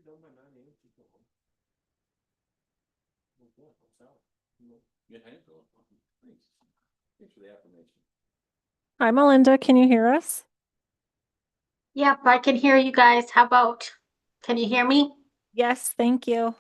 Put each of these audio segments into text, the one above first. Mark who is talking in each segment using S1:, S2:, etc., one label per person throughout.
S1: Thanks for the affirmation.
S2: Hi, Melinda. Can you hear us?
S3: Yep, I can hear you guys. How about, can you hear me?
S2: Yes, thank you.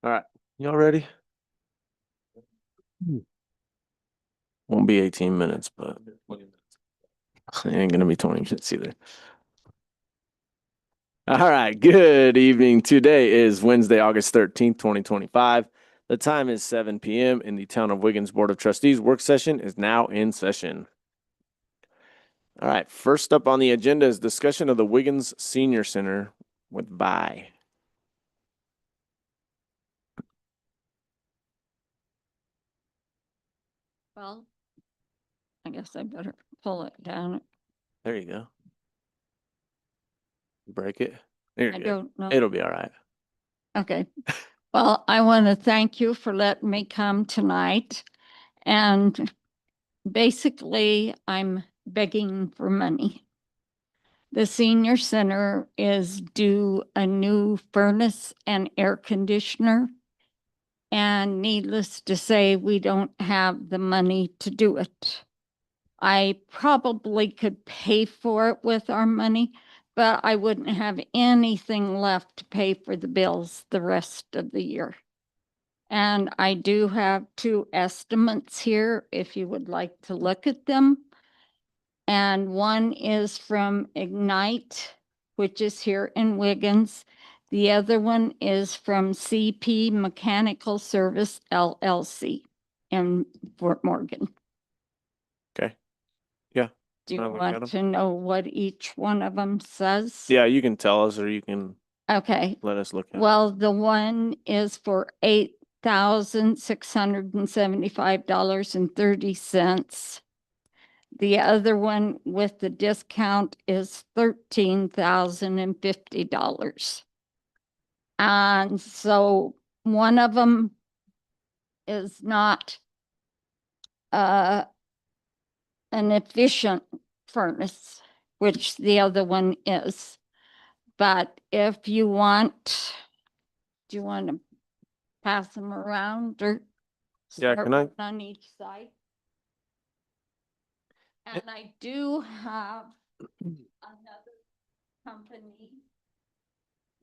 S1: All right. Y'all ready? Won't be 18 minutes, but it ain't gonna be 20 minutes either. All right. Good evening. Today is Wednesday, August 13th, 2025. The time is 7 p.m. and the Town of Wiggins Board of Trustees work session is now in session. All right. First up on the agenda is discussion of the Wiggins Senior Center with Bye.
S4: Well, I guess I better pull it down.
S1: There you go. Break it. There
S4: I
S1: you go.
S4: don't know.
S1: It'll be all right.
S4: Okay. Well, I want to thank you for letting me come tonight. And basically, I'm begging for money. The senior center is due a new furnace and air conditioner. And needless to say, we don't have the money to do it. I probably could pay for it with our money, but I wouldn't have anything left to pay for the bills the rest of the year. And I do have two estimates here if you would like to look at them. And one is from Ignite, which is here in Wiggins. The other one is from CP Mechanical Service LLC in Fort Morgan.
S1: Okay. Yeah.
S4: Do you
S1: I'll look at 'em.
S4: want to know what each one of them says?
S1: Yeah, you can tell us or you can
S4: Okay.
S1: let us look at it.
S4: Well, the one is for $8,675.30. The other one with the discount is $13,050. And so one of them is not an efficient furnace, which the other one is. But if you want, do you want to pass them around or
S1: Yeah,
S4: start
S1: can I-
S4: one on each side? And I do have another company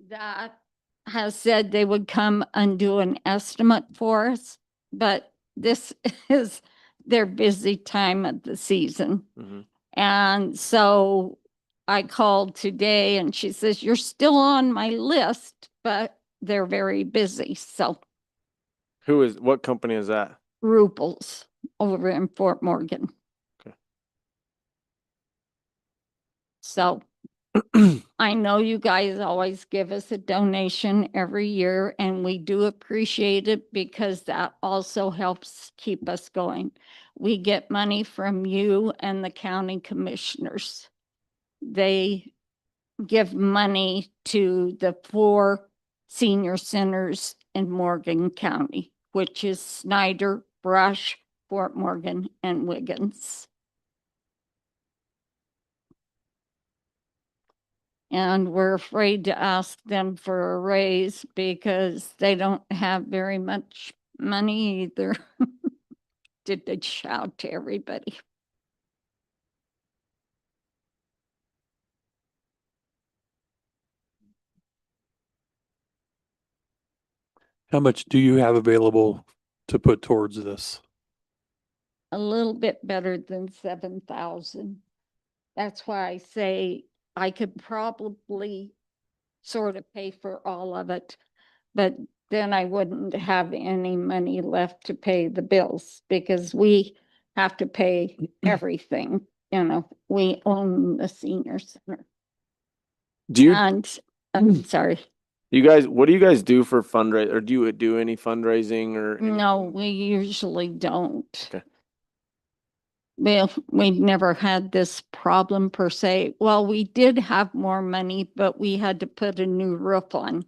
S4: that has said they would come and do an estimate for us, but this is their busy time of the season.
S1: Mhm.
S4: And so I called today and she says, you're still on my list, but they're very busy. So
S1: What company is that?
S4: Ruples over in Fort Morgan.
S1: Okay.
S4: So I know you guys always give us a donation every year, and we do appreciate it because that also helps keep us going. We get money from you and the county commissioners. They give money to the 4 senior centers in Morgan County, which is Snyder, Brush, Fort Morgan, and Wiggins. And we're afraid to ask them for a raise because they don't have very much money either. Did they shout to everybody?
S5: How much do you have available to put towards this?
S4: A little bit better than 7,000. That's why I say I could probably sort of pay for all of it, but then I wouldn't have any money left to pay the bills because we have to pay everything. You know, we own the senior center.
S1: Do you
S4: And I'm sorry.
S1: what do you guys do for fundraise or do you do any fundraising or
S4: No,
S1: anything?
S4: we usually don't.
S1: Okay.
S4: Well, we've never had this problem per se. Well, we did have more money, but we had to put a new roof on.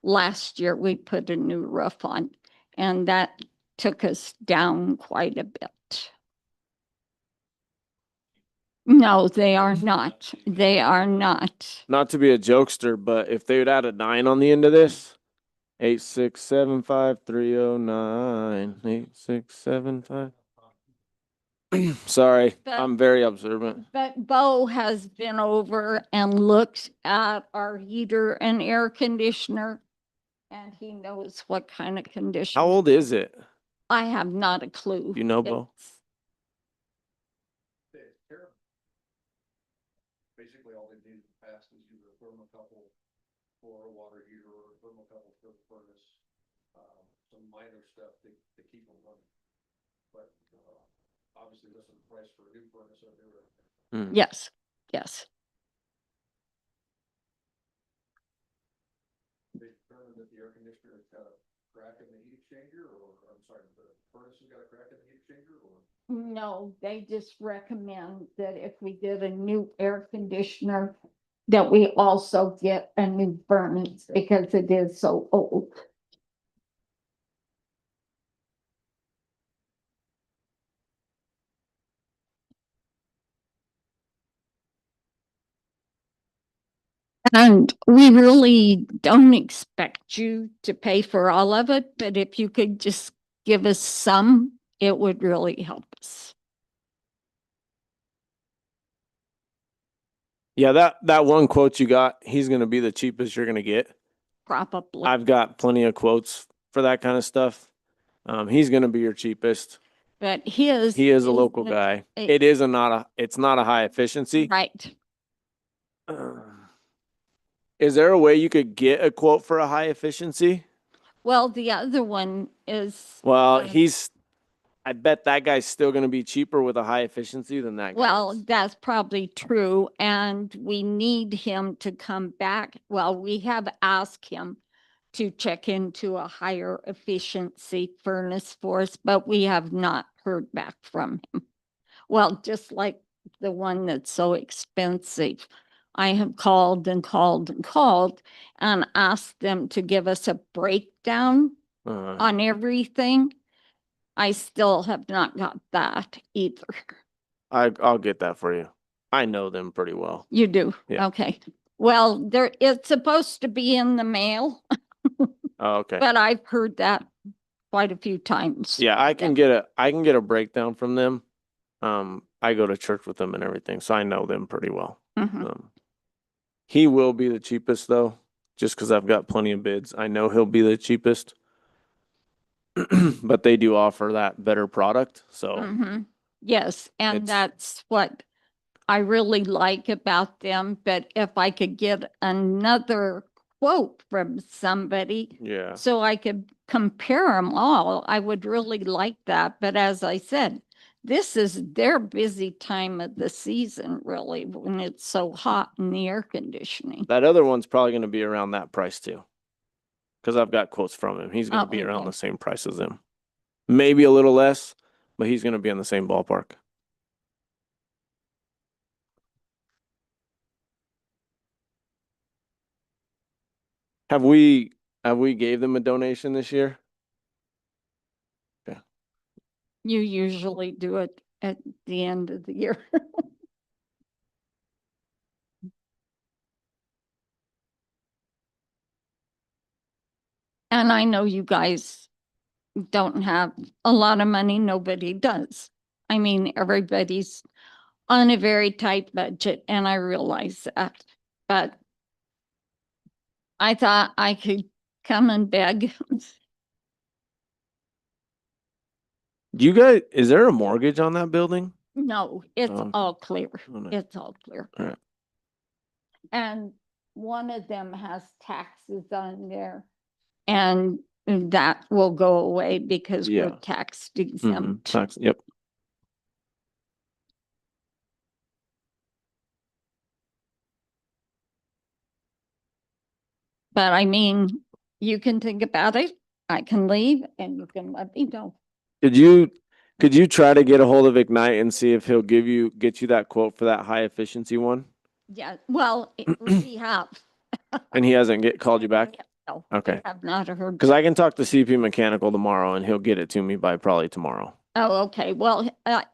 S4: Last year, we put a new roof on, and that took us down quite a bit. No, they are not. They are not.
S1: Not to be a jokester, but if they would add a 9 on the end of this, 8675309, 8675. Sorry,
S4: But-
S1: I'm very observant.
S4: But Bo has been over and looked at our heater and air conditioner, and he knows what kind of condition.
S1: How old is it?
S4: I have not a clue.
S1: You know, Bo?
S4: It's-
S5: Basically, all they need in the past is either a thermocouple for a water heater or a thermocouple for the furnace. Some minor stuff to keep them running. But, obviously, this is the price for a new furnace or new.
S4: Yes, yes.
S5: They determined that the air conditioner has got a crack in the heat exchanger, or, I'm sorry, the furnace has got a crack in the heat exchanger, or?
S4: No, they just recommend that if we get a new air conditioner, that we also get a new furnace because it is so old. And we really don't expect you to pay for all of it, but if you could just give us some, it would really help us.
S1: Yeah, that one quote you got, he's gonna be the cheapest you're gonna get.
S4: Probably.
S1: I've got plenty of quotes for that kind of stuff. He's gonna be your cheapest.
S4: But
S1: He is a local
S4: the-
S1: guy.
S4: it-
S1: It is it's not a high efficiency.
S4: Right.
S1: Is there a way you could get a quote for a high efficiency?
S4: Well, the other one is.
S1: Well,
S4: um,
S1: I bet that guy's still gonna be cheaper with a high efficiency than that guy
S4: Well,
S1: is.
S4: that's probably true, and we need him to come back. Well, we have asked him to check into a higher efficiency furnace for us, but we have not heard back from him. Well, just like the one that's so expensive. I have called and called and called and asked them to give us a breakdown
S1: Uh,
S4: on everything. I still have not got that either.
S1: I'll get that for you. I know them pretty well.
S4: You do?
S1: Yeah.
S4: Okay. Well, it's supposed to be in the mail,
S1: Oh, okay.
S4: but I've heard that quite a few times.
S1: Yeah, I can get a breakdown from them. I go to church with them and everything, so I know them pretty well.
S4: Mhm.
S1: He will be the cheapest though, just because I've got plenty of bids. I know he'll be the cheapest. But they do offer that better product, so
S4: Mhm. Yes, and
S1: It's-
S4: that's what I really like about them. But if I could get another quote from somebody
S1: yeah.
S4: so I could compare them all, I would really like that. But as I said, this is their busy time of the season, really, when it's so hot in the air conditioning.
S1: That other one's probably gonna be around that price too. Cause I've got quotes from him. He's gonna
S4: Oh,
S1: be around
S4: okay.
S1: the same price as them. Maybe a little less, but he's gonna be in the same ballpark. Have we gave them a donation this year?
S4: You usually do it at the end of the year. And I know you guys don't have a lot of money. Nobody does. I mean, everybody's on a very tight budget, and I realize that. But I thought I could come and beg.
S1: Is there a mortgage on that building?
S4: No, it's
S1: Oh,
S4: all clear.
S1: oh, no.
S4: It's all clear.
S1: Alright.
S4: And one of them has taxes on there. And that will go away because we're
S1: Yeah.
S4: tax
S1: Mhm.
S4: exempt.
S1: Yep.
S4: But I mean, you can think about it. I can leave and you can let me know.
S1: Did you Could you try to get a hold of Ignite and see if he'll get you that quote for that high efficiency one?
S4: Yeah, well, we have.
S1: And he hasn't called you back?
S4: No,
S1: Okay.
S4: I have not heard.
S1: Because I can talk to CP Mechanical tomorrow and he'll get it to me by probably tomorrow.
S4: Oh, okay. Well,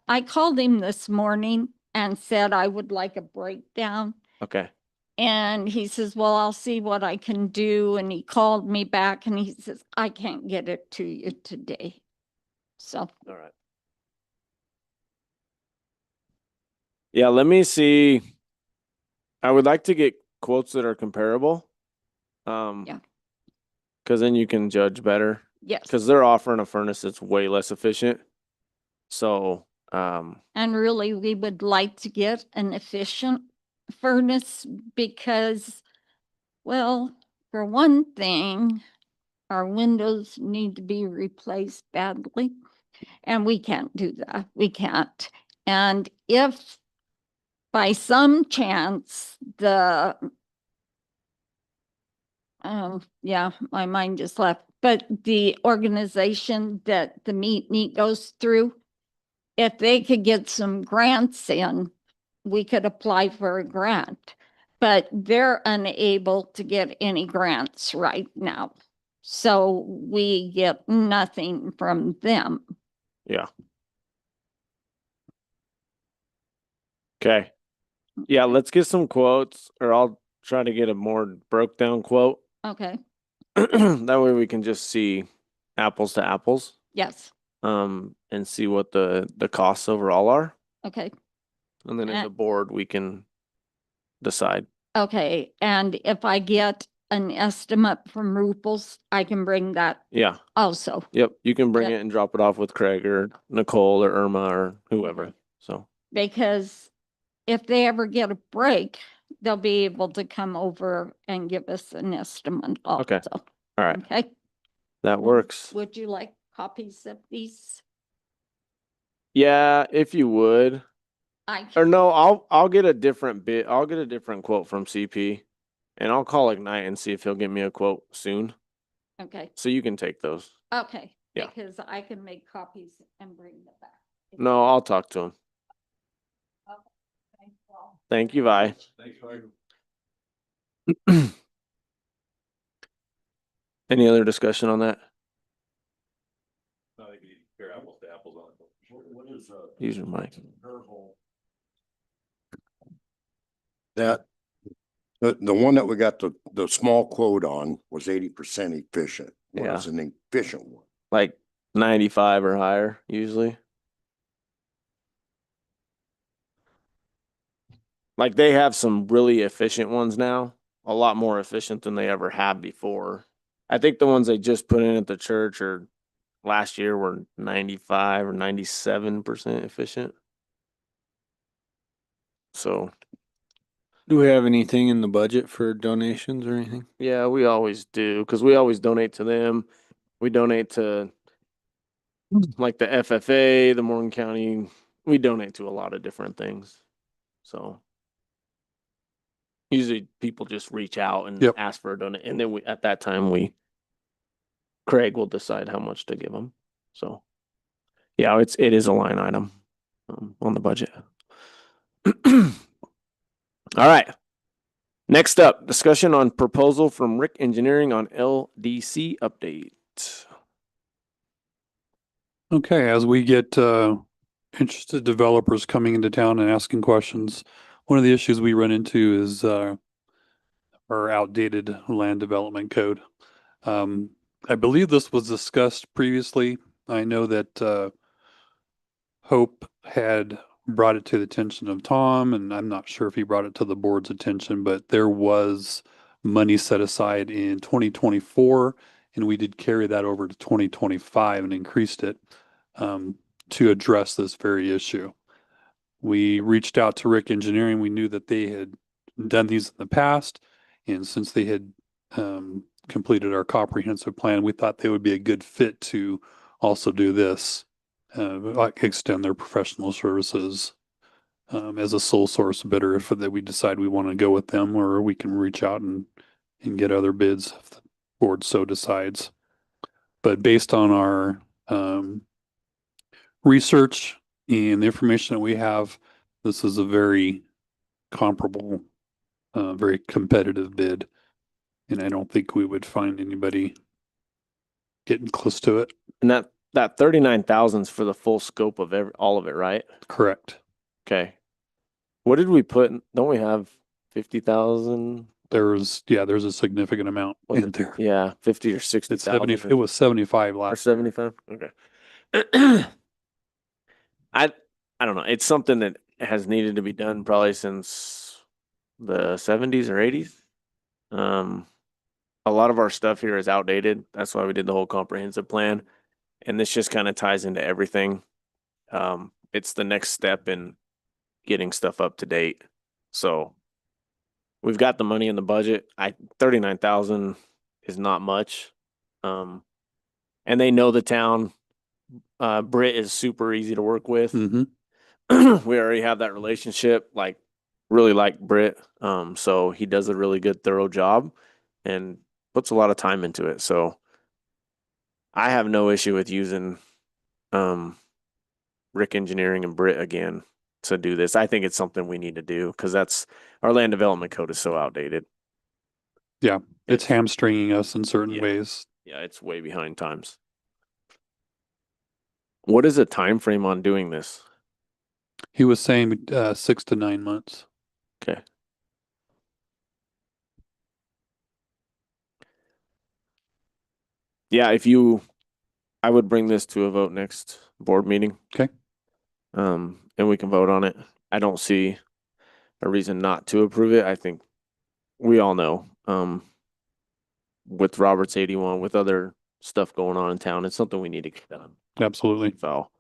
S4: I called him this morning and said I would like a breakdown.
S1: Okay.
S4: And he says, well, I'll see what I can do. And he called me back and he says, I can't get it to you today. So,
S1: All right. Yeah, let me see. I would like to get quotes that are comparable.
S4: Yeah.
S1: Because then you can judge better.
S4: yes.
S1: Because they're offering a furnace that's way less efficient. So,
S4: And really, we would like to get an efficient furnace because, well, for one thing, our windows need to be replaced badly. And we can't do that. We can't. And if by some chance yeah, my mind just left, but the organization that the meet goes through, if they could get some grants in, we could apply for a grant, but they're unable to get any grants right now. So we get nothing from them.
S1: yeah. Okay. Yeah, let's get some quotes or I'll try to get a more broke down quote.
S4: Okay.
S1: That way we can just see apples to apples.
S4: Yes.
S1: And see what the costs overall are.
S4: Okay.
S1: And then as a board, we can decide.
S4: Okay. And if I get an estimate from Ruples, I can bring that
S1: Yeah.
S4: also.
S1: Yep. You can bring
S4: Yep.
S1: it and drop it off with Craig or Nicole or Irma or whoever. So,
S4: Because if they ever get a break, they'll be able to come over and give us an estimate also.
S1: Okay. all right.
S4: Okay.
S1: That works.
S4: Would you like copies of these?
S1: Yeah, if you would.
S4: I
S1: Or
S4: can,
S1: no, I'll get a different bit. I'll get a different quote from CP and I'll call Ignite and see if he'll get me a quote soon.
S4: okay.
S1: So you can take those.
S4: Okay.
S1: Yeah.
S4: Because I can make copies and bring them back.
S1: No, I'll talk to him.
S4: Thanks, Paul.
S1: Thank you, Vi.
S5: Thanks, Mike.
S1: Any other discussion on that?
S5: I think you need to compare apples to apples on it. What is,
S1: Use your mic.
S5: comparable?
S6: That, the one that we got the small quote on was 80% efficient. What is an efficient one?
S1: Like 95 or higher usually. Like they have some really efficient ones now, a lot more efficient than they ever have before. I think the ones they just put in at the church or last year were 95 or 97% efficient. So,
S7: Do we have anything in the budget for donations or anything?
S1: yeah, we always do because we always donate to them. We donate to like the FFA, the Morgan County. We donate to a lot of different things. So, usually people just reach out and
S7: Yep.
S1: ask for a donate, and then at that time Craig will decide how much to give them. So, yeah, it is a line item on the budget. All right. Next up, discussion on proposal from Rick Engineering on LDC update.
S7: Okay, as we get interested developers coming into town and asking questions, one of the issues we run into is our outdated land development code. I believe this was discussed previously. I know that Hope had brought it to the attention of Tom, and I'm not sure if he brought it to the board's attention, but there was money set aside in 2024, and we did carry that over to 2025 and increased it to address this very issue. We reached out to Rick Engineering. We knew that they had done these in the past, and since they had completed our comprehensive plan, we thought they would be a good fit to also do this, extend their professional services as a sole source bidder if that we decide we want to go with them, or we can reach out and get other bids if the board so decides. But based on our research and the information that we have, this is a very comparable, very competitive bid. And I don't think we would find anybody getting close to it.
S1: And that 39,000 is for the full scope of all of it, right?
S7: Correct.
S1: Okay. What did we put? Don't we have 50,000?
S7: There's a significant amount
S1: Was
S7: in
S1: it?
S7: there.
S1: Yeah, 50 or
S7: It's
S1: 60,000.
S7: it was 75
S1: Or
S7: last.
S1: 75? Okay. I don't know. It's something that has needed to be done probably since the 70s or 80s. A lot of our stuff here is outdated. That's why we did the whole comprehensive plan. And this just kind of ties into everything. It's the next step in getting stuff up to date. So we've got the money in the budget. 39,000 is not much. And they know the town. Britt is super easy to work with.
S7: Mm-hmm.
S1: We already have that relationship, really like Britt. So he does a really good, thorough job and puts a lot of time into it. So I have no issue with using Rick Engineering and Britt again to do this. I think it's something we need to do because our land development code is so outdated.
S7: Yeah, it's hamstringing us in certain
S1: Yeah.
S7: ways.
S1: Yeah, it's way behind times. What is a time frame on doing this?
S7: He was saying 6 to 9 months.
S1: Okay. Yeah, I would bring this to a vote next board meeting.
S7: Okay.
S1: And we can vote on it. I don't see a reason not to approve it. I think we all know, with Roberts 81, with other stuff going on in town, it's something we need to get done.
S7: Absolutely.
S1: So,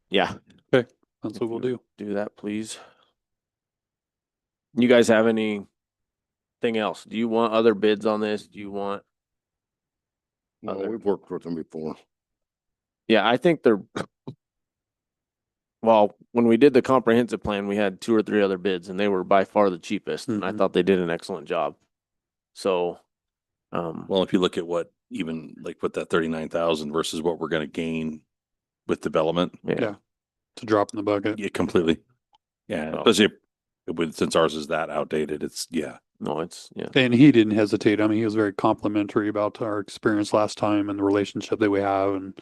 S1: yeah.
S7: That's
S1: If
S7: what we'll
S1: you
S7: do.
S1: Do that, please. You guys have anything else? Do you want other bids on this? Do you want?
S6: No,
S1: Other-
S6: we've worked with them before.
S1: Yeah, I think well, when we did the comprehensive plan, we had 2 or 3 other bids and they were by far the cheapest. And I
S7: Mhm.
S1: thought they did an excellent job. So,
S8: Well, if you look at what even like with that 39,000 versus what we're gonna gain with development,
S1: yeah.
S7: It's a drop in the bucket.
S8: yeah, completely. Yeah,
S1: Oh.
S8: especially since ours is that outdated, it's, yeah.
S1: No, yeah.
S7: And he didn't hesitate. I mean, he was very complimentary about our experience last time and the relationship that we have. And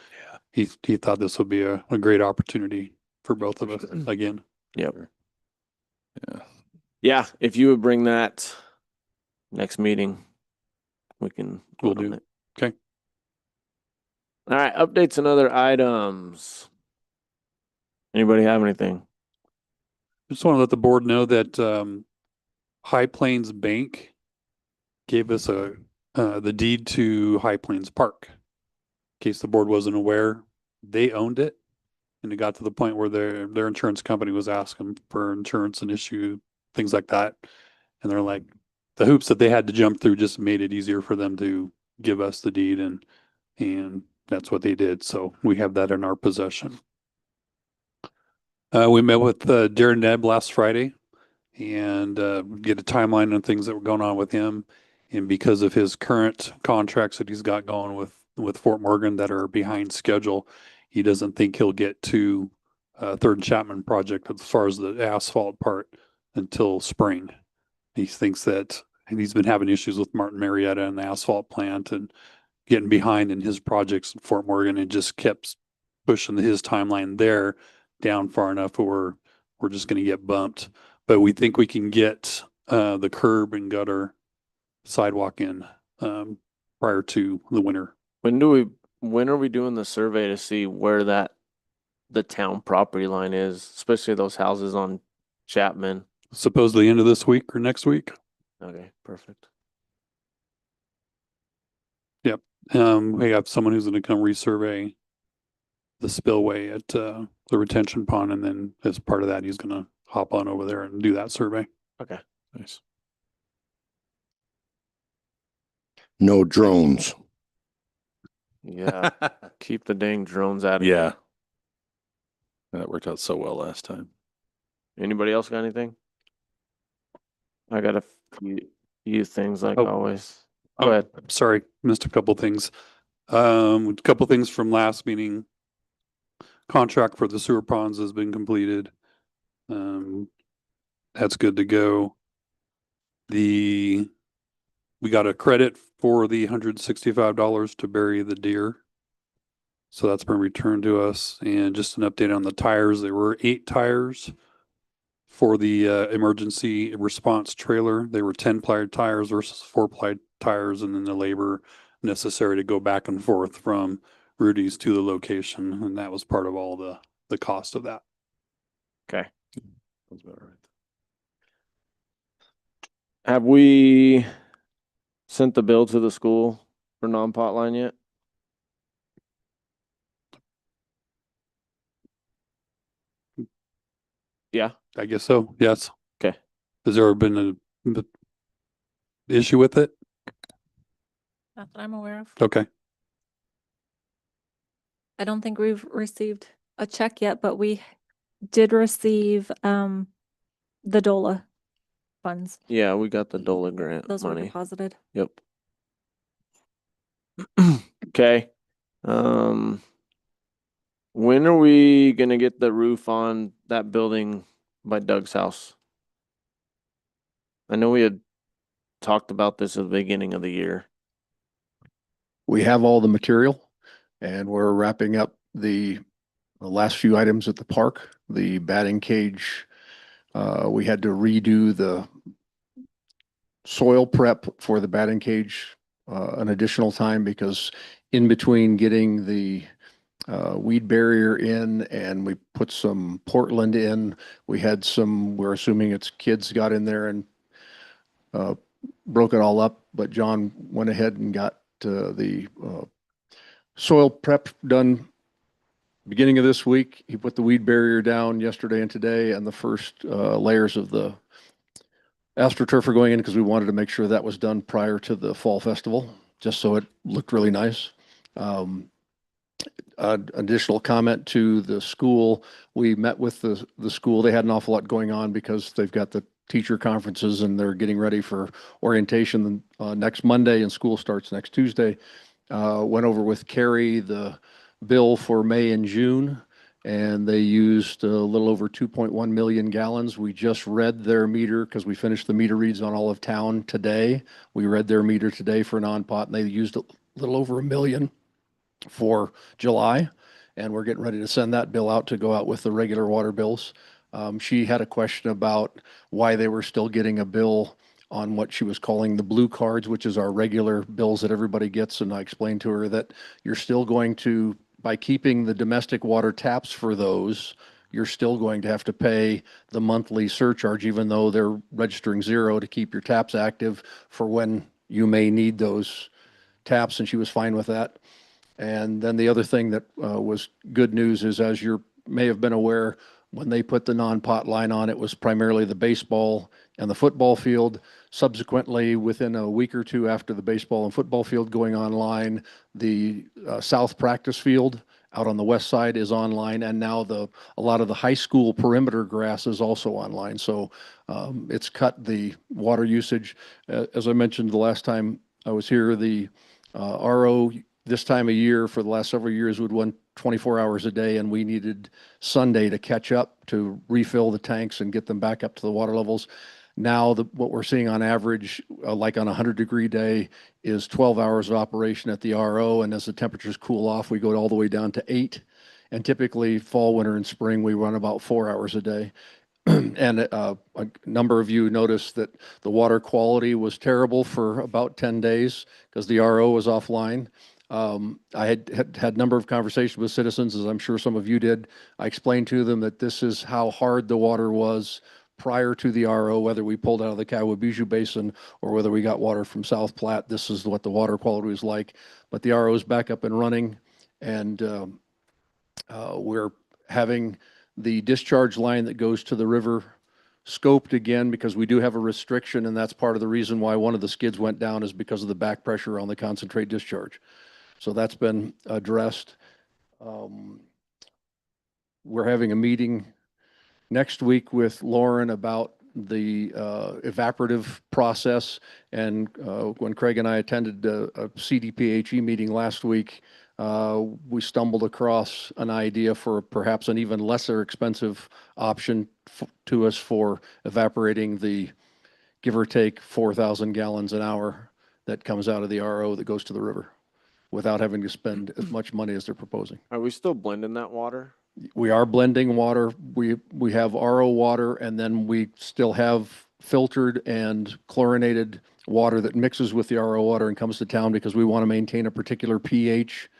S8: Yeah.
S7: he thought this would be a great opportunity for both of us again.
S1: Yep.
S8: Yeah.
S1: Yeah, if you would bring that next meeting, we can.
S7: Will
S1: vote on
S7: do.
S1: it.
S7: Okay.
S1: All right, updates and other items. Anybody have anything?
S7: Just want to let the board know that High Plains Bank gave us the deed to High Plains Park. In case the board wasn't aware, they owned it. And it got to the point where their insurance company was asking for insurance and issue things like that. And they're like, the hoops that they had to jump through just made it easier for them to give us the deed, and that's what they did. So we have that in our possession. We met with Darren Nebb last Friday and get a timeline on things that were going on with him. And because of his current contracts that he's got going with Fort Morgan that are behind schedule, he doesn't think he'll get to Third Chapman project as far as the asphalt part until spring. He thinks that he's been having issues with Martin Marietta and the asphalt plant and getting behind in his projects in Fort Morgan, and just kept pushing his timeline there down far enough where we're just going to get bumped. But we think we can get the curb and gutter sidewalk in prior to the winter.
S1: When are we doing the survey to see where the town property line is, especially those houses on Chapman?
S7: Supposedly end of this week or next week.
S1: Okay, perfect.
S7: We have someone who's going to come resurvey the spillway at the retention pond, and then as part of that, he's going to hop on over there and do that survey.
S1: Okay.
S8: Nice.
S6: No drones.
S1: Yeah, keep the dang drones out of
S8: Yeah.
S1: here.
S8: That worked out so well last time.
S1: Anybody else got anything? I got a few things like
S7: Oh.
S1: always. Go ahead.
S7: Sorry, missed a couple things. A couple things from last meeting. Contract for the sewer ponds has been completed. That's good to go. We got a credit for the $165 to bury the deer. So that's been returned to us. And just an update on the tires. There were 8 tires for the emergency response trailer. They were 10-ply tires versus 4-ply tires, and then the labor necessary to go back and forth from Rudy's to the location. And that was part of all the cost of that.
S1: Okay.
S8: Sounds about right.
S1: Have we sent the bill to the school for non-pot line yet? Yeah.
S7: I guess so. Yes.
S1: Okay.
S7: Has there been a issue with it?
S2: Not that I'm aware of.
S7: Okay.
S2: I don't think we've received a check yet, but we did receive the DOLA funds.
S1: Yeah, we got the DOLA grant
S2: Those were
S1: money.
S2: deposited.
S1: Yep. Okay. Um, when are we gonna get the roof on that building by Doug's house? I know we had talked about this at the beginning of the year.
S9: We have all the material and we're wrapping up the last few items at the park, the batting cage. We had to redo the soil prep for the batting cage an additional time because in between getting the weed barrier in and we put some Portland in, we had some, we're assuming it's kids got in there and broke it all up, but John went ahead and got the soil prep done beginning of this week. He put the weed barrier down yesterday and today, and the first layers of the AstroTurf are going in because we wanted to make sure that was done prior to the fall festival, just so it looked really nice. Additional comment to the school, we met with the school. They had an awful lot going on because they've got the teacher conferences and they're getting ready for orientation next Monday and school starts next Tuesday. Went over with Carrie the bill for May and June, and they used a little over 2.1 million gallons. We just read their meter because we finished the meter reads on all of town today. We read their meter today for non-pot, and they used a little over 1 million for July, and we're getting ready to send that bill out to go out with the regular water bills. She had a question about why they were still getting a bill on what she was calling the blue cards, which is our regular bills that everybody gets. And I explained to her that you're still going to, by keeping the domestic water taps for those, you're still going to have to pay the monthly surcharge, even though they're registering zero to keep your taps active for when you may need those taps. And she was fine with that. And then the other thing that was good news is, as you may have been aware, when they put the non-pot line on, it was primarily the baseball and the football field. Subsequently, within a week or two after the baseball and football field going online, the south practice field out on the west side is online, and now a lot of the high school perimeter grass is also online. So it's cut the water usage. As I mentioned the last time I was here, the RO this time of year for the last several years would run 24 hours a day, and we needed Sunday to catch up to refill the tanks and get them back up to the water levels. Now what we're seeing on average, like on a 100-degree day, is 12 hours of operation at the RO, and as the temperatures cool off, we go all the way down to 8. And typically fall, winter, and spring, we run about 4 hours a day. And a number of you noticed that the water quality was terrible for about 10 days because the RO was offline. I had a number of conversations with citizens, as I'm sure some of you did. I explained to them that this is how hard the water was prior to the RO, whether we pulled out of the Kiowa Bijou Basin or whether we got water from South Platte. This is what the water quality was like. But the RO is back up and running, and we're having the discharge line that goes to the river scoped again because we do have a restriction, and that's part of the reason why one of the skids went down is because of the back pressure on the concentrate discharge. So that's been addressed. We're having a meeting next week with Lauren about the evaporative process. And when Craig and I attended a CDPHE meeting last week, we stumbled across an idea for perhaps an even lesser expensive option to us for evaporating the give or take 4,000 gallons an hour that comes out of the RO that goes to the river without having to spend as much money as they're proposing.
S1: Are we still blending that water?
S9: We are blending water. We have RO water, and then we still have filtered and chlorinated water that mixes with the RO water and comes to town because we want to maintain a particular pH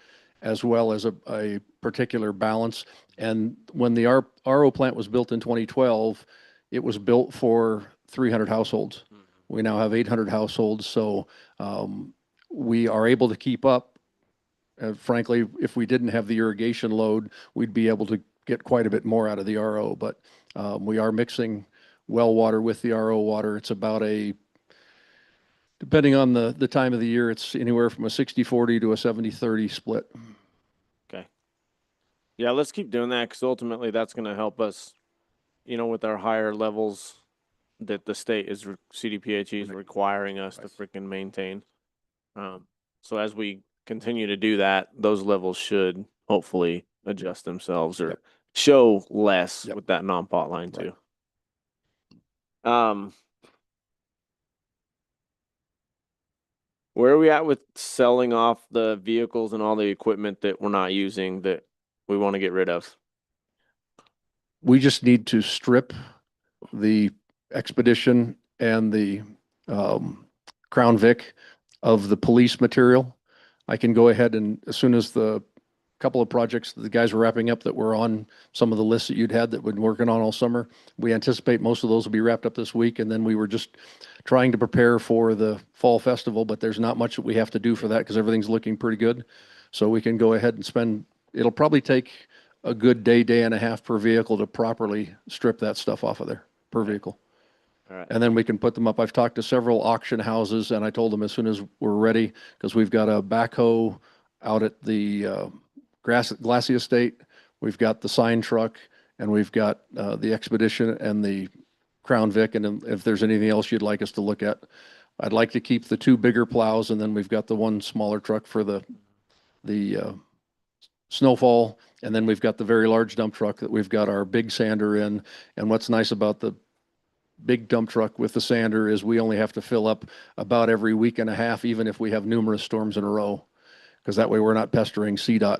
S9: as well as a particular balance. And when the RO plant was built in 2012, it was built for 300 households. We now have 800 households, so we are able to keep up. Frankly, if we didn't have the irrigation load, we'd be able to get quite a bit more out of the RO, but we are mixing well water with the RO water. It's about depending on the time of the year, it's anywhere from a 60-40 to a 70-30 split.
S1: Okay. Yeah, let's keep doing that because ultimately that's going to help us, with our higher levels that the state is, CDPHE is requiring us to freaking maintain. So as we continue to do that, those levels should hopefully adjust themselves or show less with that non-pot line too. Where are we at with selling off the vehicles and all the equipment that we're not using that we want to get rid of?
S9: We just need to strip the Expedition and the Crown Vic of the police material. I can go ahead and as soon as the couple of projects that the guys were wrapping up that were on some of the lists that you'd had that we've been working on all summer, we anticipate most of those will be wrapped up this week. And then we were just trying to prepare for the fall festival, but there's not much that we have to do for that because everything's looking pretty good. So we can go ahead and spend, it'll probably take a good day and a half per vehicle to properly strip that stuff off of there per vehicle.
S1: All right.
S9: And then we can put them up. I've talked to several auction houses and I told them as soon as we're ready, because we've got a backhoe out at the Glassy Estate. We've got the sign truck and we've got the Expedition and the Crown Vic. And if there's anything else you'd like us to look at, I'd like to keep the two bigger plows. And then we've got the one smaller truck for the snowfall. And then we've got the very large dump truck that we've got our big sander in. And what's nice about the big dump truck with the sander is we only have to fill up about every week and a half, even if we have numerous storms in a row, because that way we're not pestering CDOT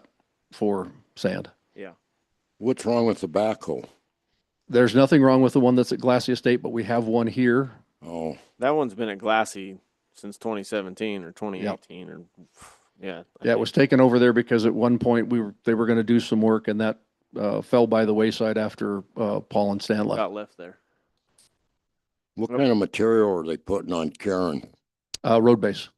S9: for sand.
S1: Yeah.
S6: What's wrong with the backhoe?
S9: There's nothing wrong with the one that's at Glassy Estate, but we have one here.
S6: Oh,
S1: That one's been at Glassy since 2017 or 2018 or yeah.
S9: Yeah, it was taken over there because at one point they were going to do some work and that fell by the wayside after Paul and Stan left.
S1: Got left there.
S6: what kind of material are they putting on Karen?
S9: Road base.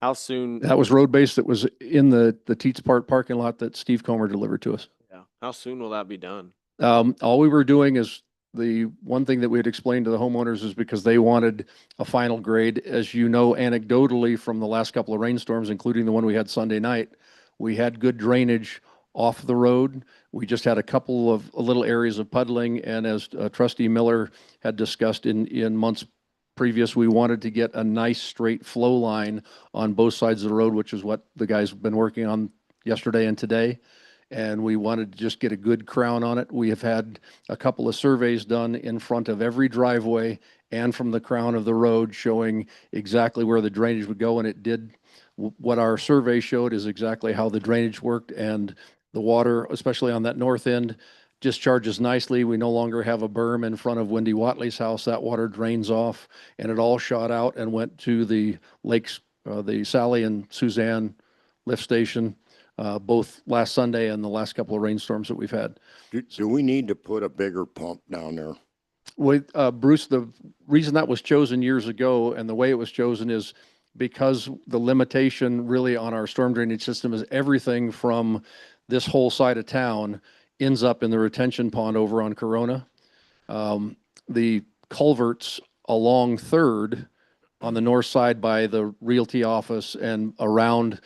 S1: How soon?
S9: That was road base that was in the Teats Park parking lot that Steve Comer delivered to us.
S1: Yeah. How soon will that be done?
S9: All we were doing is the one thing that we had explained to the homeowners is because they wanted a final grade. As you know, anecdotally from the last couple of rainstorms, including the one we had Sunday night, we had good drainage off the road. We just had a couple of little areas of puddling. And as Trustee Miller had discussed in months previous, we wanted to get a nice straight flow line on both sides of the road, which is what the guys have been working on yesterday and today. And we wanted to just get a good crown on it. We have had a couple of surveys done in front of every driveway and from the crown of the road showing exactly where the drainage would go. And it did, what our survey showed is exactly how the drainage worked, and the water, especially on that north end, discharges nicely. We no longer have a berm in front of Wendy Watley's house. That water drains off and it all shot out and went to the lakes, the Sally and Suzanne lift station. Both last Sunday and the last couple of rainstorms that we've had.
S6: Do we need to put a bigger pump down there?
S9: With Bruce, the reason that was chosen years ago and the way it was chosen is because the limitation really on our storm drainage system is everything from this whole side of town ends up in the retention pond over on Corona. The culverts along Third on the north side by the realty office and around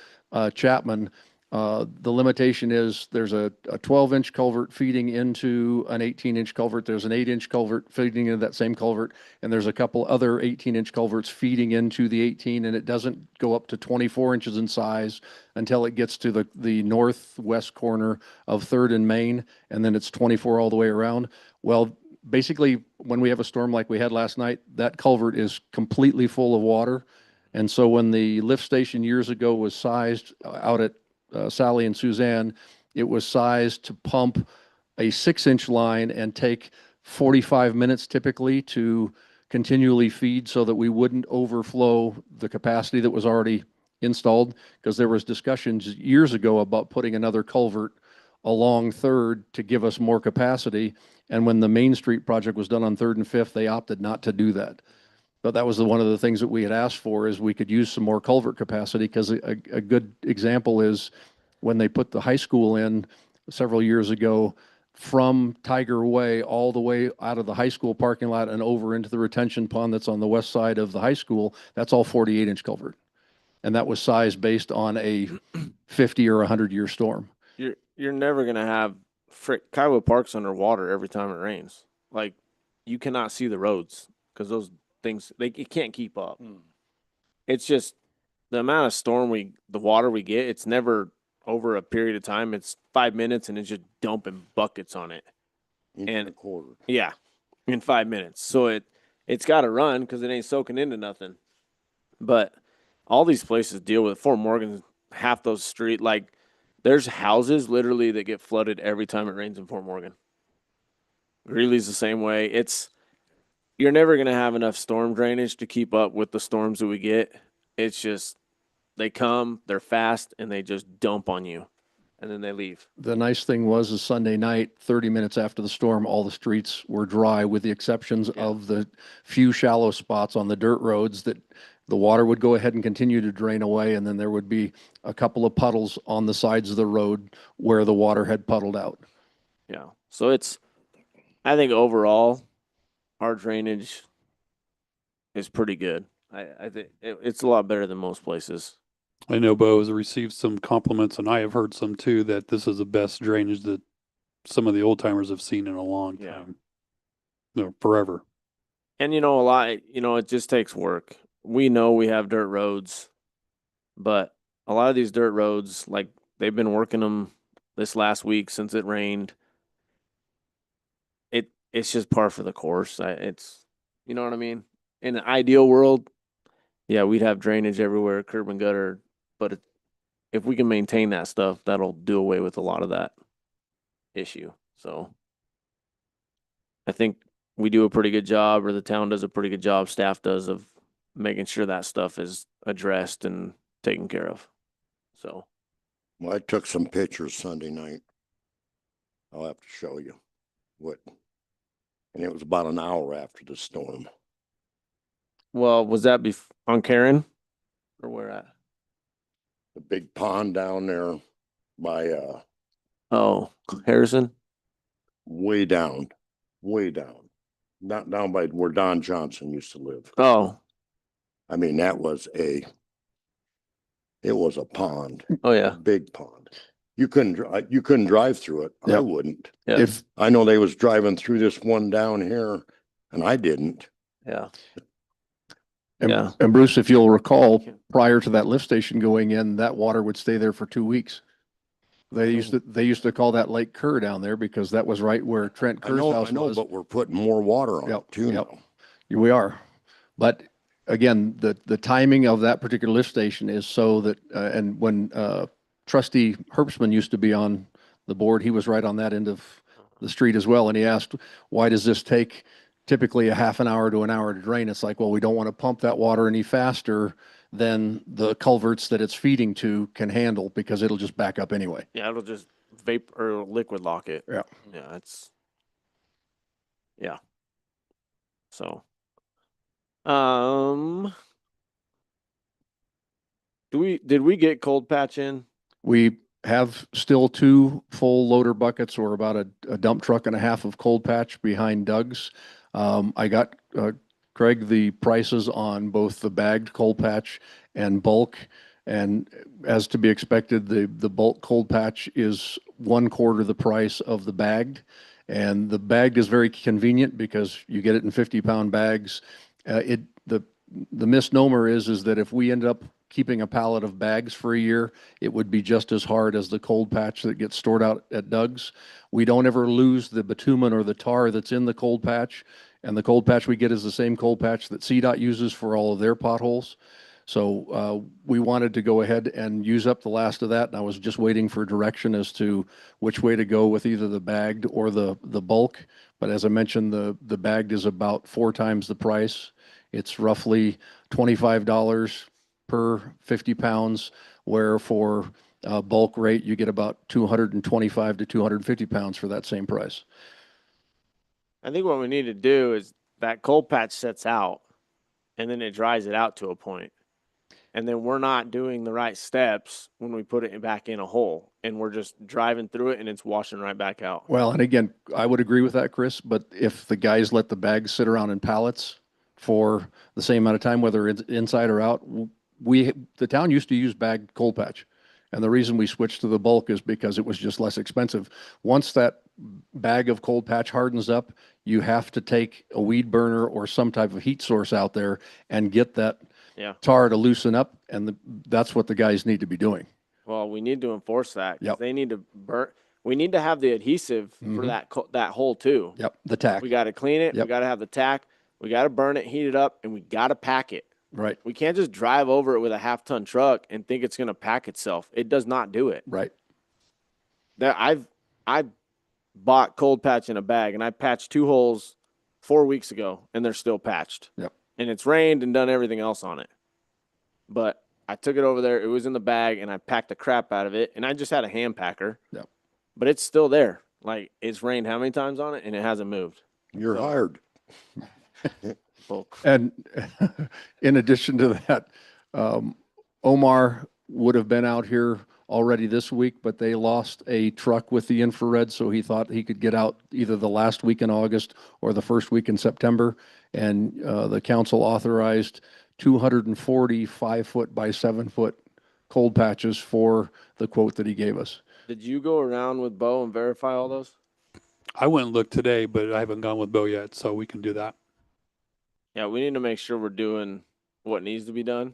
S9: Chapman The limitation is there's a 12-inch culvert feeding into an 18-inch culvert. There's an 8-inch culvert feeding into that same culvert. And there's a couple other 18-inch culverts feeding into the 18, and it doesn't go up to 24 inches in size until it gets to the northwest corner of Third and Main, and then it's 24 all the way around. Well, basically, when we have a storm like we had last night, that culvert is completely full of water. And so when the lift station years ago was sized out at Sally and Suzanne, it was sized to pump a 6-inch line and take 45 minutes typically to continually feed so that we wouldn't overflow the capacity that was already installed, because there was discussions years ago about putting another culvert along Third to give us more capacity. And when the Main Street project was done on Third and Fifth, they opted not to do that. But that was one of the things that we had asked for, is we could use some more culvert capacity, because a good example is when they put the high school in several years ago, from Tiger Way all the way out of the high school parking lot and over into the retention pond that's on the west side of the high school, that's all 48-inch culvert. And that was sized based on a 50 or 100-year storm.
S1: You're never gonna have Kiowa Park's underwater every time it rains. Like, you cannot see the roads because those things, it can't keep up. It's just the amount of the water we get, it's never over a period of time. It's 5 minutes and it's just dumping buckets on it.
S6: Inch and a quarter.
S1: Yeah, in 5 minutes. So it's got to run because it ain't soaking into nothing. But all these places deal with it. Fort Morgan, half those street, like, there's houses literally that get flooded every time it rains in Fort Morgan. Greeley's the same way. You're never going to have enough storm drainage to keep up with the storms that we get. It's just, they come, they're fast, and they just dump on you, and then they leave.
S9: The nice thing was is Sunday night, 30 minutes after the storm, all the streets were dry, with the exceptions of the few shallow spots on the dirt roads that the water would go ahead and continue to drain away. And then there would be a couple of puddles on the sides of the road where the water had puddled out.
S1: Yeah. So I think overall, our drainage is pretty good. I think it's a lot better than most places.
S7: I know Bo has received some compliments, and I have heard some too, that this is the best drainage that some of the old timers have seen in a long time. No, forever.
S1: And it just takes work. We know we have dirt roads, but a lot of these dirt roads, like, they've been working them this last week since it rained. It's just par for the course. You know what I mean? In an ideal world, yeah, we'd have drainage everywhere, curb and gutter, but if we can maintain that stuff, that'll do away with a lot of that issue. So I think we do a pretty good job, or the town does a pretty good job, staff does, of making sure that stuff is addressed and taken care of. So.
S6: Well, I took some pictures Sunday night. I'll have to show you and it was about an hour after the storm.
S1: Well, was that on Karen, or where at?
S6: The big pond down there by,
S1: Harrison?
S6: way down. Not down by where Don Johnson used to live.
S1: Oh,
S6: I mean, it was a pond,
S1: oh
S6: a
S1: yeah.
S6: big pond. You couldn't drive through it. I
S9: Yep.
S6: wouldn't.
S1: Yeah.
S9: If
S6: I know they was driving through this one down here, and I didn't.
S1: Yeah.
S9: And,
S1: Yeah.
S9: and Bruce, if you'll recall, prior to that lift station going in, that water would stay there for 2 weeks. They used to call that Lake Kerr down there, because that was right where Trent
S6: I
S9: Kerr's
S6: know,
S9: house was.
S6: but we're putting more water on it
S9: Yep,
S6: too
S9: yep.
S6: now.
S9: We are. But again, the timing of that particular lift station is so that, and when Trustee Herbstman used to be on the board, he was right on that end of the street as well. And he asked, why does this take typically a half an hour to an hour to drain? It's like, well, we don't want to pump that water any faster than the culverts that it's feeding to can handle, because it'll just back up anyway.
S1: Yeah, it'll just vapor or liquid lock it.
S9: Yeah.
S1: Yeah, yeah. So, did we get cold patch in?
S9: We have still 2 full loader buckets, or about a dump truck and a half of cold patch behind Doug's. I got Craig the prices on both the bagged cold patch and bulk, And as to be expected, the bulk cold patch is 1/4 the price of the bagged. And the bagged is very convenient because you get it in 50-pound bags. The misnomer is that if we end up keeping a pallet of bags for a year, it would be just as hard as the cold patch that gets stored out at Doug's. We don't ever lose the bitumen or the tar that's in the cold patch. And the cold patch we get is the same cold patch that CDOT uses for all of their potholes. So we wanted to go ahead and use up the last of that. And I was just waiting for direction as to which way to go with either the bagged or the bulk. But as I mentioned, the bagged is about 4 times the price. It's roughly $25 per 50 pounds, where for bulk rate, you get about 225 to 250 pounds for that same price.
S1: I think what we need to do is that cold patch sets out and then it dries it out to a point. And then we're not doing the right steps when we put it back in a hole and we're just driving through it and it's washing right back out.
S9: Well, and again, I would agree with that, Chris, but if the guys let the bags sit around in pallets for the same amount of time, whether it's inside or out, the town used to use bagged cold patch. And the reason we switched to the bulk is because it was just less expensive. Once that bag of cold patch hardens up, you have to take a weed burner or some type of heat source out there and get that
S1: Yeah.
S9: tar to loosen up. And that's what the guys need to be doing.
S1: Well, we need to enforce that. 'Cause
S9: Yep.
S1: they need to burn. We need to have the adhesive for
S9: Mhm.
S1: that hole too.
S9: Yep, the tack.
S1: We got to clean it. We
S9: Yep.
S1: got to have the tack. We got to burn it, heat it up, and we got to pack it.
S9: Right,
S1: We can't just drive over it with a 1/2-ton truck and think it's going to pack itself. It does not do it.
S9: right.
S1: I bought cold patch in a bag and I patched 2 holes 4 weeks ago and they're still patched.
S9: Yep.
S1: And it's rained and done everything else on it. But I took it over there. It was in the bag and I packed the crap out of it. And I just had a hand packer.
S9: Yep.
S1: But it's still there. Like it's rained how many times on it and it hasn't moved.
S6: You're
S1: So-
S6: hired.
S1: Well,
S9: And in addition to that, Omar would have been out here already this week, but they lost a truck with the infrared, so he thought he could get out either the last week in August or the first week in September. And the council authorized 240 5-foot by 7-foot cold patches for the quote that he gave us.
S1: did you go around with Bo and verify all those?
S7: I went and looked today, but I haven't gone with Bo yet, so we can do that.
S1: Yeah, we need to make sure we're doing what needs to be done.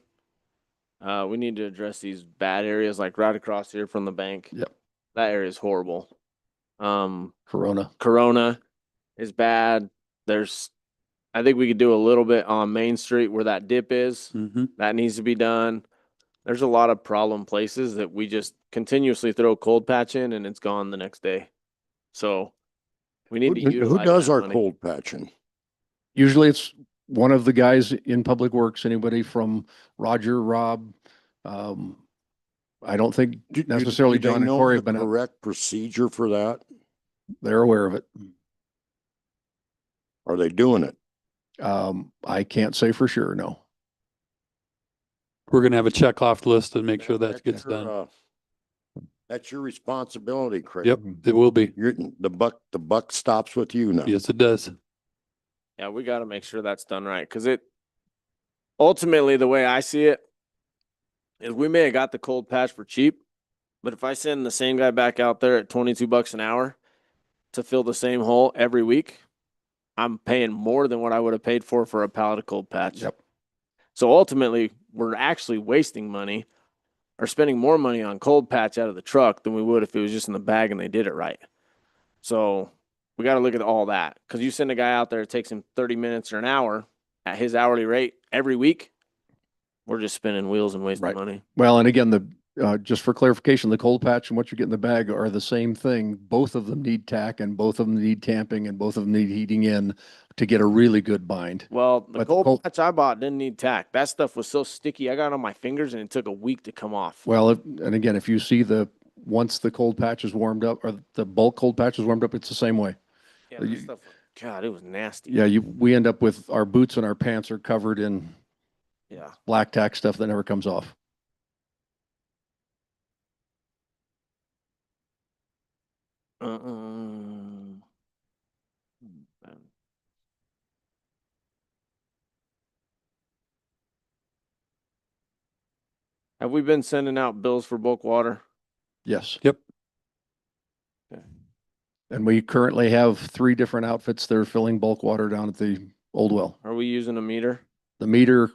S1: We need to address these bad areas like right across here from the bank.
S9: Yep.
S1: That area is horrible.
S9: Corona.
S1: Corona is bad. I think we could do a little bit on Main Street where that dip is.
S7: Mm-hmm.
S1: That needs to be done. There's a lot of problem places that we just continuously throw cold patch in and it's gone the next day. So we need to
S6: Who
S1: utilize
S6: does
S1: that
S6: our
S1: money.
S6: cold patching?
S9: Usually it's one of the guys in Public Works, anybody from Roger, Rob. I don't think necessarily
S6: Do they
S9: John and
S6: know
S9: Corey
S6: the
S9: have been out.
S6: correct procedure for that?
S9: They're aware of it.
S6: Are they doing it?
S9: I can't say for sure, no.
S7: We're gonna have a check off list and make sure that
S6: That's
S7: gets
S6: your,
S7: done.
S6: That's your responsibility, Craig.
S7: Yep, it will be.
S6: The buck stops with you now.
S7: Yes, it does.
S1: Yeah, we got to make sure that's done right because ultimately the way I see it is we may have got the cold patch for cheap, but if I send the same guy back out there at $22 an hour to fill the same hole every week, I'm paying more than what I would have paid for a pallet of cold patch.
S9: Yep.
S1: So ultimately, we're actually wasting money or spending more money on cold patch out of the truck than we would if it was just in the bag and they did it right. So we got to look at all that because you send a guy out there, it takes him 30 minutes or an hour at his hourly rate every week. We're just spinning wheels and wasting
S9: Right.
S1: money.
S9: Well, and again, just for clarification, the cold patch and what you get in the bag are the same thing. Both of them need tack and both of them need tamping and both of them need heating in to get a really good bind.
S1: Well, the
S9: But the
S1: cold
S9: cold-
S1: patch I bought didn't need tack. That stuff was so sticky. I got it on my fingers and it took a week to come off.
S9: Well, and again, if you see once the cold patch is warmed up or the bulk cold patch is warmed up, it's the same way.
S1: Yeah, that
S9: you-
S1: stuff, God, it was nasty.
S9: Yeah, we end up with our boots and our pants are covered in
S1: Yeah.
S9: black tack stuff that never comes off.
S1: Um, Have we been sending out bills for bulk water?
S9: Yes.
S7: Yep.
S9: And we currently have 3 different outfits that are filling bulk water down at the old well.
S1: Are we using a meter?
S9: The meter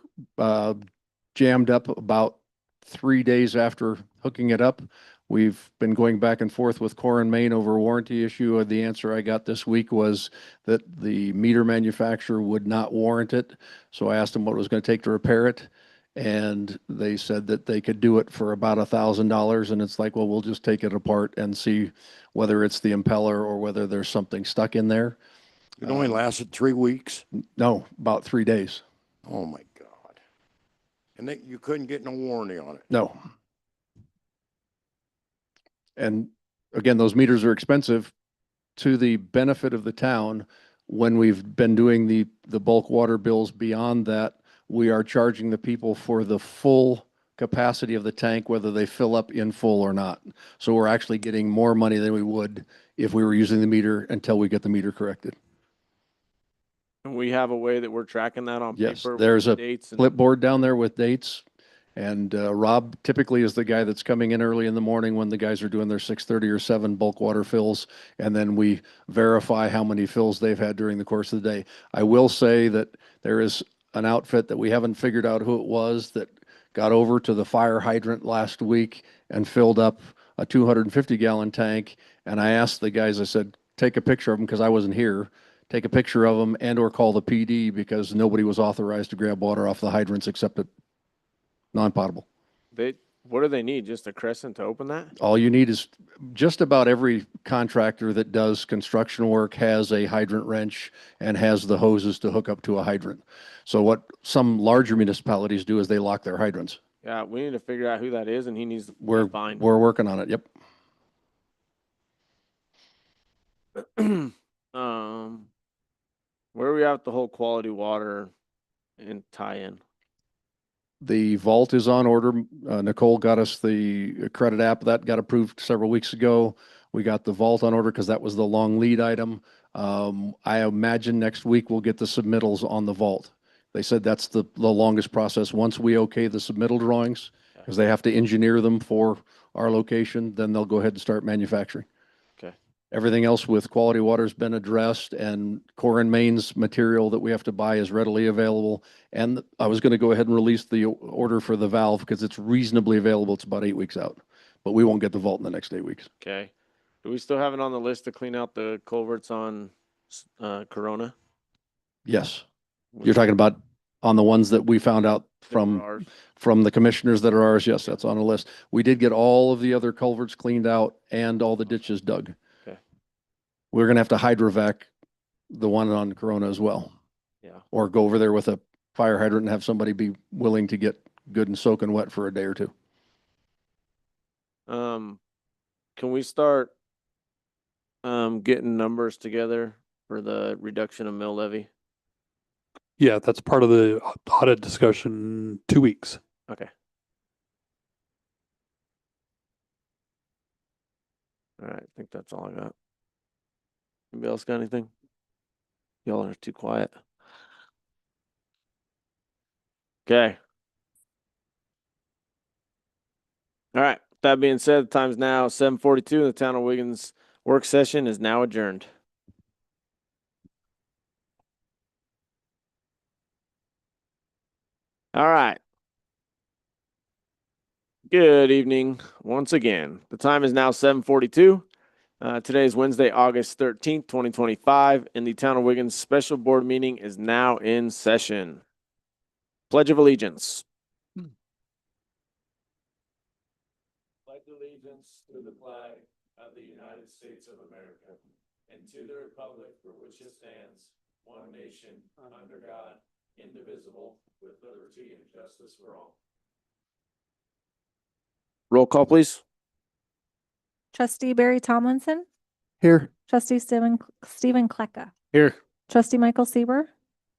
S9: jammed up about 3 days after hooking it up. We've been going back and forth with Core and Main over a warranty issue. The answer I got this week was that the meter manufacturer would not warrant it. So I asked them what it was going to take to repair it. And they said that they could do it for about $1,000. And it's like, well, we'll just take it apart and see whether it's the impeller or whether there's something stuck in there.
S6: It only lasted 3 weeks.
S9: No, about 3 days.
S6: Oh my God. And that you couldn't get no warranty on it.
S9: No. And again, those meters are expensive to the benefit of the town. When we've been doing the bulk water bills beyond that, we are charging the people for the full capacity of the tank, whether they fill up in full or not. So we're actually getting more money than we would if we were using the meter until we get the meter corrected.
S1: And we have a way that we're tracking that on
S9: Yes,
S1: paper. with
S9: there's a
S1: dates and
S9: Clipboard down there with dates. And Rob typically is the guy that's coming in early in the morning when the guys are doing their 6:30 or 7 bulk water fills. And then we verify how many fills they've had during the course of the day. I will say that there is an outfit that we haven't figured out who it was that got over to the fire hydrant last week and filled up a 250-gallon tank. And I asked the guys, I said, take a picture of them because I wasn't here. Take a picture of them and or call the PD because nobody was authorized to grab water off the hydrants except at non-potable.
S1: what do they need? Just a crescent to open that?
S9: All you need is just about every contractor that does construction work has a hydrant wrench and has the hoses to hook up to a hydrant. So what some larger municipalities do is they lock their hydrants.
S1: Yeah, we need to figure out who that is, and he needs to
S9: We're,
S1: be fined.
S9: we're working on it. Yep.
S1: Where are we at with the whole quality water and tie-in?
S9: The vault is on order. Nicole got us the credit app that got approved several weeks ago. We got the vault on order because that was the long lead item. I imagine next week we'll get the submittals on the vault. They said that's the longest process. Once we okay the submittal drawings, because they have to engineer them for our location, then they'll go ahead and start manufacturing.
S1: Okay.
S9: Everything else with quality water has been addressed, and Core and Main's material that we have to buy is readily available. And I was going to go ahead and release the order for the valve because it's reasonably available. It's about 8 weeks out, but we won't get the vault in the next 8 weeks.
S1: Okay. Do we still have it on the list to clean out the culverts on Corona?
S9: Yes. You're talking about on the ones that we found out from the commissioners that are ours. Yes, that's on the list. We did get all of the other culverts cleaned out and all the ditches dug.
S1: Okay.
S9: We're going to have to hydrovac the one on Corona as well.
S1: Yeah.
S9: Or go over there with a fire hydrant and have somebody be willing to get good and soaking wet for a day or two.
S1: Can we start getting numbers together for the reduction of mill levy?
S7: Yeah, that's part of the audit discussion, 2 weeks.
S1: Okay. All right, I think that's all I got. Anybody else got anything? Y'all are too quiet. Okay. All right. That being said, the time's now 7:42. The Town of Wiggins work session is now adjourned. All right. Good evening once again. The time is now 7:42. Today is Wednesday, August 13th, 2025, and the Town of Wiggins special board meeting is now in session. Pledge of Allegiance. Pledge allegiance to the flag of the United States of America and to the republic for which it stands, one nation, under God, indivisible, with liberty and justice for all. Roll call, please.
S2: Trustee Barry Tomlinson,
S9: Here.
S2: trustee Stephen Klecka,
S1: Here.
S2: trustee Michael Sieber,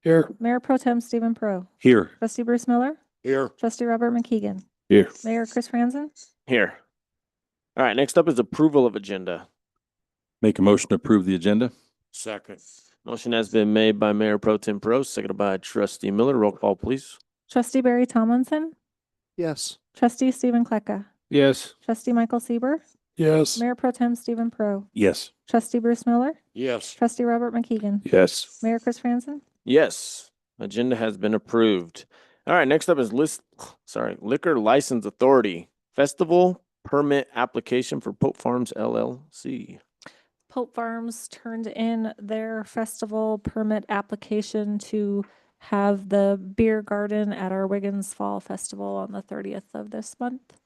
S7: Here.
S2: Mayor Pro Tem Stephen Pro,
S8: Here.
S2: trustee Bruce Miller,
S6: Here.
S2: trustee Robert McKeegan,
S8: Here.
S2: Mayor Chris Franzen.
S1: Here. All right, next up is approval of agenda.
S8: Make a motion to approve the agenda?
S6: Second.
S1: Motion has been made by Mayor Pro Tem Pro, seconded by Trustee Miller. Roll call, please.
S2: Trustee Barry Tomlinson,
S9: Yes.
S2: Trustee Stephen Kleka,
S1: Yes.
S2: Trustee Michael Sieber,
S7: Yes.
S2: Mayor Pro Tem Stephen Pro,
S8: Yes.
S2: Trustee Bruce Miller,
S6: Yes.
S2: Trustee Robert McKeegan,
S7: Yes.
S2: Mayor Chris Franzen.
S1: Yes. Agenda has been approved. All right, next up is Liquor License Authority Festival Permit Application for Pope Farms LLC.
S2: Pope Farms turned in their festival permit application to have the beer garden at our Wiggins Fall Festival on the 30th of this month.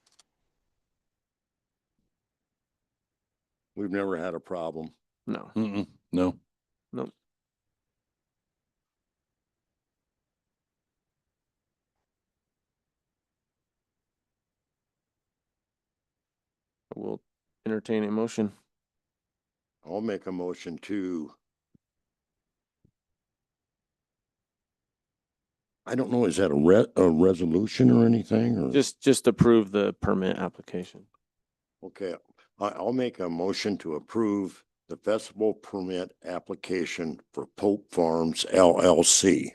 S6: We've never had a problem.
S1: No.
S8: Mm-mm. No.
S1: Nope. We'll entertain a motion.
S6: I'll make a motion to. I don't know, is that a resolution or anything or?
S1: Just approve the permit application.
S6: Okay, I'll make a motion to approve the festival permit application for Pope Farms LLC.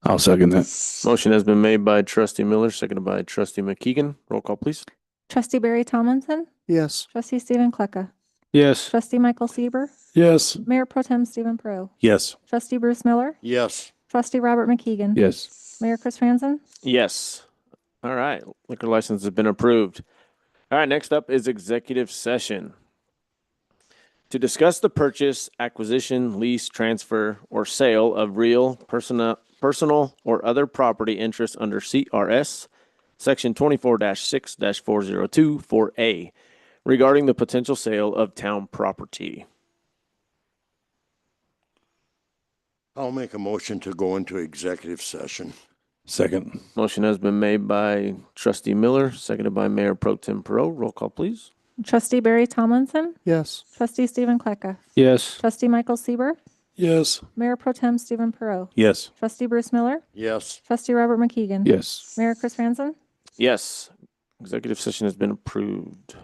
S7: I'll second that.
S1: Motion has been made by Trustee Miller, seconded by Trustee McKeegan. Roll call, please.
S2: Trustee Barry Tomlinson,
S7: Yes.
S2: Trustee Stephen Kleka,
S1: Yes.
S2: Trustee Michael Sieber,
S7: Yes.
S2: Mayor Pro Tem Stephen Pro,
S8: Yes.
S2: Trustee Bruce Miller,
S6: Yes.
S2: Trustee Robert McKeegan.
S7: Yes.
S2: Mayor Chris Franzen.
S1: Yes. All right. Liquor license has been approved. All right. Next up is executive session. To discuss the purchase, acquisition, lease, transfer, or sale of real, personal, or other property interests under CRS, Section 24-6-402, 4A, regarding the potential sale of town property.
S6: I'll make a motion to go into executive session.
S8: Second.
S1: Motion has been made by Trustee Miller, seconded by Mayor Pro Tem Perot. Roll call, please.
S2: Trustee Barry Tomlinson,
S7: Yes.
S2: Trustee Stephen Kleka,
S1: Yes.
S2: Trustee Michael Sieber,
S7: Yes.
S2: Mayor Pro Tem Stephen Perot,
S8: Yes.
S2: Trustee Bruce Miller,
S6: Yes.
S2: Trustee Robert McKeegan.
S7: Yes.
S2: Mayor Chris Franzen.
S1: Yes. Executive session has been approved.